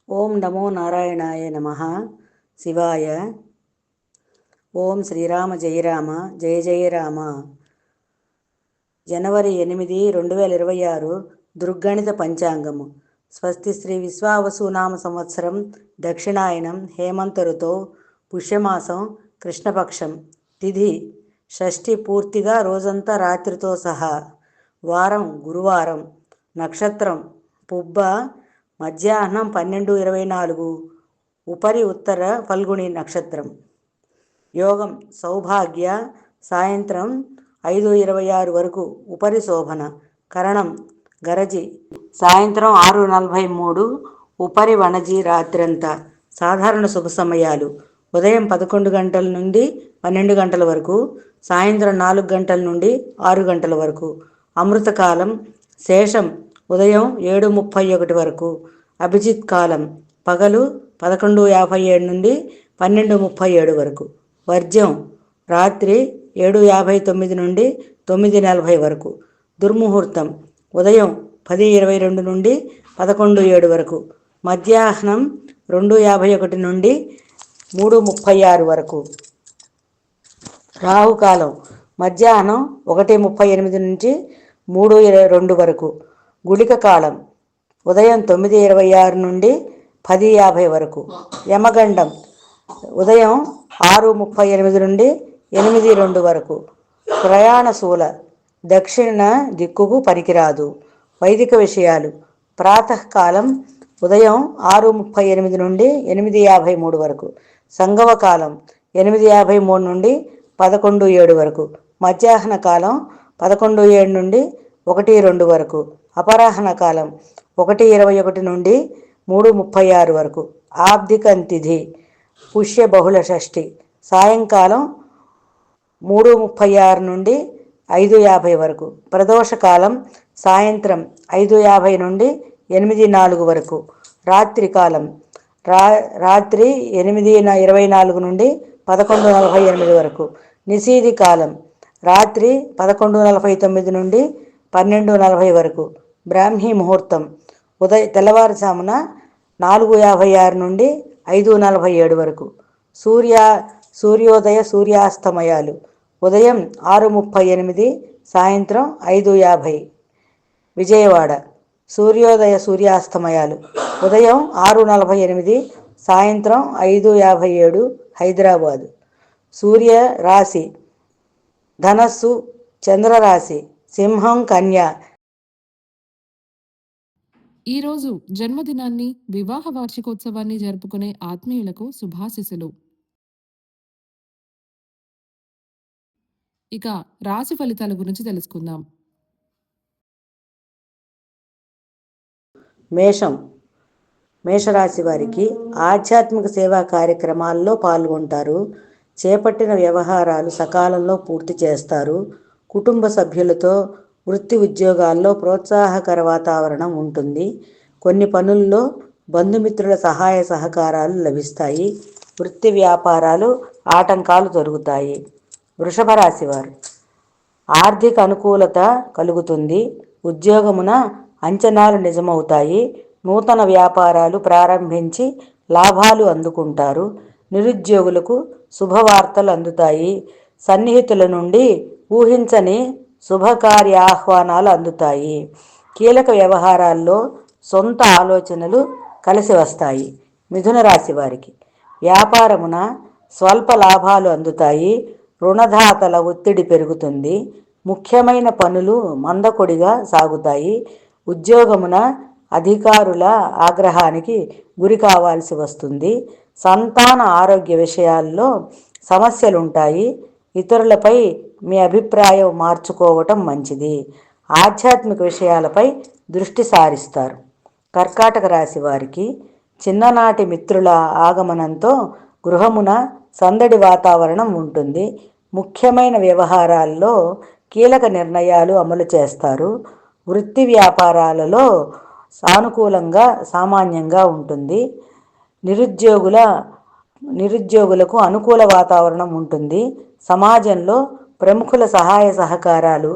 ఓం నమో నారాయణాయ నమః. శివాయ. ఓం శ్రీరామ జయ రామ జయ జయ రామ. జనవరి 8, 2026 దుర్గణిత పంచాంగము. స్వస్తి శ్రీ విశ్వావసునామ సంవత్సరం దక్షిణాయనం హేమంత ఋతువు పుష్యమాసం కృష్ణపక్షం. తిథి షష్ఠి పూర్తిగా రోజంతా రాత్రితో సహా. వారం గురువారం. నక్షత్రం పుబ్బ. మధ్యాహ్నం 12:24 ఉపరి ఉత్తర ఫల్గుణి నక్షత్రం. యోగం సౌభాగ్య. సాయంత్రం 5:26 వరకు ఉపరి శోభన. కరణం గరజి. సాయంత్రం 6:43 ఉపరి వణజి. రాత్రంతా సాధారణ శుభ సమయాలు: ఉదయం 11 గంటల నుండి 12 గంటల వరకు, సాయంత్రం 4 గంటల నుండి 6 గంటల వరకు. అమృతకాలం శేషం ఉదయం 7:31 వరకు. అభిజిత్ కాలం పగలు 11:57 నుండి 12:37 వరకు. వర్జ్యం రాత్రి 7:59 నుండి 9:40 వరకు. దుర్ముహూర్తం ఉదయం 10:22 నుండి 11:07 వరకు. మధ్యాహ్నం 2:51 నుండి 3:36 వరకు. రాహుకాలం మధ్యాహ్నం 1:38 నుంచి 3:22 వరకు. గుళిక కాలం ఉదయం 9:26 నుండి 10:50 వరకు. యమగండం ఉదయం 6:38 నుండి 8:02 వరకు. ప్రయాణశూల దక్షిణ దిక్కుకు పనికిరాదు. వైదిక విషయాలు: ప్రాతకాలం ఉదయం 6:38 నుండి 8:53 వరకు. సంగమ కాలం 8:53 నుండి 11:07 వరకు. మధ్యాహ్న కాలం 11:07 నుండి 1:02 వరకు. అపరాహ్న కాలం 1:21 నుండి 3:36 వరకు. ఆబ్దికం తిథి పుష్య బహుళ షష్ఠి. సాయంకాలం 3:36 నుండి 5:50 వరకు. ప్రదోషకాలం సాయంత్రం 5:50 నుండి 8:04 వరకు. రాత్రి కాలం రాత్రి 8:24 నుండి 11:48 వరకు. నిశీధి కాలం రాత్రి 11:49 నుండి 12:40 వరకు. బ్రాహ్మీ ముహూర్తం తెల్లవారుజామున 4:56 నుండి 5:47 వరకు. సూర్యోదయ సూర్యాస్తమయాలు: ఉదయం 6:38, సాయంత్రం 5:50 విజయవాడ. సూర్యోదయ సూర్యాస్తమయాలు: ఉదయం 6:48, సాయంత్రం 5:57 హైదరాబాదు. సూర్య రాశి ధనస్సు, చంద్రరాశి సింహం, కన్య. ఈరోజు జన్మదినాన్ని, వివాహ వార్షికోత్సవాన్ని జరుపుకునే ఆత్మీయులకు శుభాశిస్సులు. ఇక రాశి ఫలితాల గురించి తెలుసుకుందాం. మేషరాశి వారికి ఆధ్యాత్మిక సేవా కార్యక్రమాల్లో పాల్గొంటారు. చేపట్టిన వ్యవహారాలు సకాలంలో పూర్తి చేస్తారు. కుటుంబ సభ్యులతో వృత్తి ఉద్యోగాల్లో ప్రోత్సాహకర వాతావరణం ఉంటుంది. కొన్ని పనుల్లో బంధుమిత్రుల సహాయ సహకారాలు లభిస్తాయి. వృత్తి వ్యాపారాలు ఆటంకాలు జరుగుతాయి. వృషభ రాశి వారు ఆర్థిక అనుకూలత కలుగుతుంది. ఉద్యోగమున అంచనాలు నిజమవుతాయి. నూతన వ్యాపారాలు ప్రారంభించి లాభాలు అందుకుంటారు. నిరుద్యోగులకు శుభవార్తలు అందుతాయి. సన్నిహితుల నుండి ఊహించని శుభకార్య ఆహ్వానాలు అందుతాయి. కీలక వ్యవహారాల్లో సొంత ఆలోచనలు కలిసి వస్తాయి. మిథున రాశి వారికి వ్యాపారమున స్వల్ప లాభాలు అందుతాయి. రుణదాతల ఒత్తిడి పెరుగుతుంది. ముఖ్యమైన పనులు మందకొడిగా సాగుతాయి. ఉద్యోగమున అధికారుల ఆగ్రహానికి గురి కావాల్సి వస్తుంది. సంతాన ఆరోగ్య విషయాల్లో సమస్యలుంటాయి. ఇతరులపై మీ అభిప్రాయం మార్చుకోవటం మంచిది. ఆధ్యాత్మిక విషయాలపై దృష్టి సారిస్తారు. కర్కాటక రాశి వారికి చిన్ననాటి మిత్రుల ఆగమనంతో గృహమున సందడి వాతావరణం ఉంటుంది. ముఖ్యమైన వ్యవహారాల్లో కీలక నిర్ణయాలు అమలు చేస్తారు. వృత్తి వ్యాపారాలలో సానుకూలంగా సామాన్యంగా ఉంటుంది. నిరుద్యోగులకు అనుకూల వాతావరణం ఉంటుంది. సమాజంలో ప్రముఖుల సహాయ సహకారాలు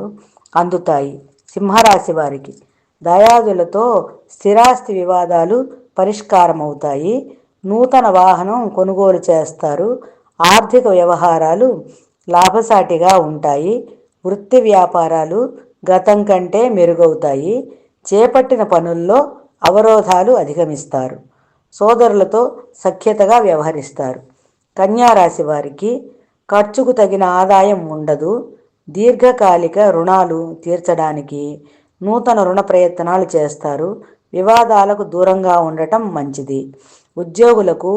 అందుతాయి. సింహరాశి వారికి దయాదులతో స్థిరాస్తి వివాదాలు పరిష్కారమవుతాయి. నూతన వాహనం కొనుగోలు చేస్తారు. ఆర్థిక వ్యవహారాలు లాభసాటిగా ఉంటాయి. వృత్తి వ్యాపారాలు గతం కంటే మెరుగవుతాయి. చేపట్టిన పనుల్లో అవరోధాలు అధిగమిస్తారు. సోదరులతో సఖ్యతగా వ్యవహరిస్తారు. కన్యారాశి వారికి ఖర్చుకు తగిన ఆదాయం ఉండదు. దీర్ఘకాలిక రుణాలు తీర్చడానికి నూతన రుణ ప్రయత్నాలు చేస్తారు. వివాదాలకు దూరంగా ఉండటం మంచిది. ఉద్యోగులకు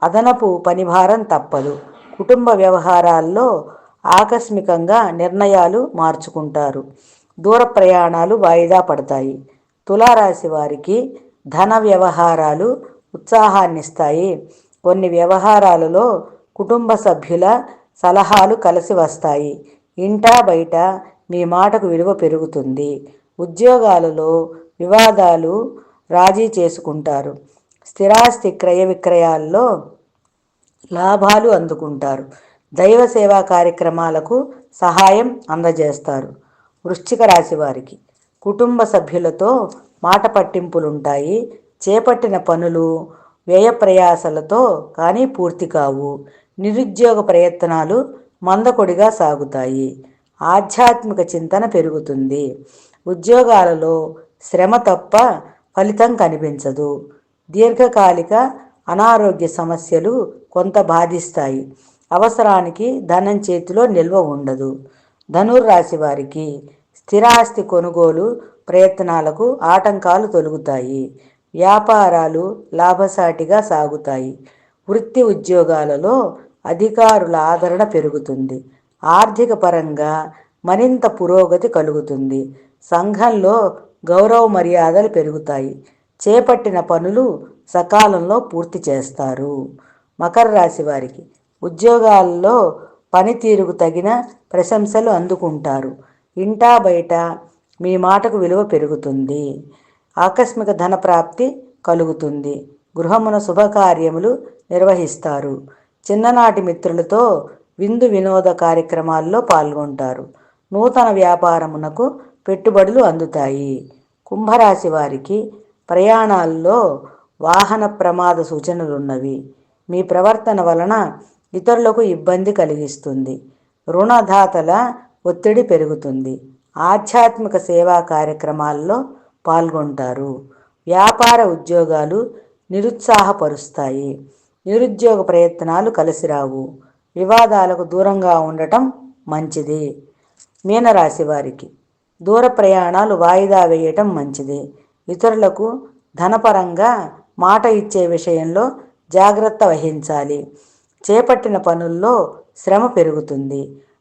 అదనపు పనిభారం తప్పదు. కుటుంబ వ్యవహారాల్లో ఆకస్మికంగా నిర్ణయాలు మార్చుకుంటారు. దూర ప్రయాణాలు వాయిదా పడతాయి. తులారాశి వారికి ధన వ్యవహారాలు ఉత్సాహాన్నిస్తాయి. కొన్ని వ్యవహారాలలో కుటుంబ సభ్యుల సలహాలు కలిసి వస్తాయి. ఇంటా బయట మీ మాటకు విలువ పెరుగుతుంది. ఉద్యోగాలలో వివాదాలు రాజీ చేసుకుంటారు. స్థిరాస్తి క్రయ విక్రయాల్లో లాభాలు అందుకుంటారు. దైవ సేవా కార్యక్రమాలకు సహాయం అందజేస్తారు. వృశ్చిక రాశి వారికి కుటుంబ సభ్యులతో మాట పట్టింపులుంటాయి. చేపట్టిన పనులు వ్యయ ప్రయాసలతో కానీ పూర్తి కావు. నిరుద్యోగ ప్రయత్నాలు మందకొడిగా సాగుతాయి. ఆధ్యాత్మిక చింతన పెరుగుతుంది. ఉద్యోగాలలో శ్రమ తప్ప ఫలితం కనిపించదు. దీర్ఘకాలిక అనారోగ్య సమస్యలు కొంత బాధిస్తాయి. అవసరానికి ధనం చేతిలో నిల్వ ఉండదు. ధనుర్రాశి వారికి స్థిరాస్తి కొనుగోలు ప్రయత్నాలకు ఆటంకాలు తొలగుతాయి. వ్యాపారాలు లాభసాటిగా సాగుతాయి. వృత్తి ఉద్యోగాలలో అధికారుల ఆదరణ పెరుగుతుంది. ఆర్థిక పరంగా మరింత పురోగతి కలుగుతుంది. సంఘంలో గౌరవ మర్యాదలు పెరుగుతాయి. చేపట్టిన పనులు సకాలంలో పూర్తి చేస్తారు. మకర రాశి వారికి ఉద్యోగాల్లో పనితీరుకు తగిన ప్రశంసలు అందుకుంటారు. ఇంటా బయట మీ మాటకు విలువ పెరుగుతుంది. ఆకస్మిక ధన ప్రాప్తి కలుగుతుంది. గృహమున శుభకార్యములు నిర్వహిస్తారు. చిన్ననాటి మిత్రులతో విందు వినోద కార్యక్రమాల్లో పాల్గొంటారు. నూతన వ్యాపారమునకు పెట్టుబడులు అందుతాయి. కుంభరాశి వారికి ప్రయాణాల్లో వాహన ప్రమాద సూచనలున్నవి. మీ ప్రవర్తన వలన ఇతరులకు ఇబ్బంది కలిగిస్తుంది. రుణదాతల ఒత్తిడి పెరుగుతుంది. ఆధ్యాత్మిక సేవా కార్యక్రమాల్లో పాల్గొంటారు. వ్యాపార ఉద్యోగాలు నిరుత్సాహపరుస్తాయి. నిరుద్యోగ ప్రయత్నాలు కలిసిరావు. వివాదాలకు దూరంగా ఉండటం మంచిది. మీనరాశి వారికి దూర ప్రయాణాలు వాయిదా వేయటం మంచిది. ఇతరులకు ధనపరంగా మాట ఇచ్చే విషయంలో జాగ్రత్త వహించాలి. చేపట్టిన పనుల్లో శ్రమ పెరుగుతుంది.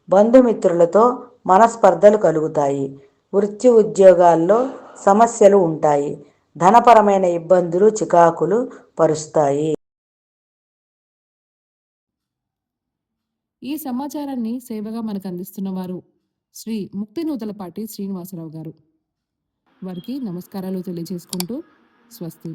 బంధుమిత్రులతో మనస్పర్ధలు కలుగుతాయి. వృత్తి ఉద్యోగాల్లో సమస్యలు ఉంటాయి. ధనపరమైన ఇబ్బందులు చికాకులు పరుస్తాయి. ఈ సమాచారాన్ని సేవగా మనకు అందిస్తున్న వారు శ్రీ ముక్తినూతలపాటి శ్రీనివాసరావు గారు. వారికి నమస్కారాలు తెలియజేసుకుంటూ స్వస్తి.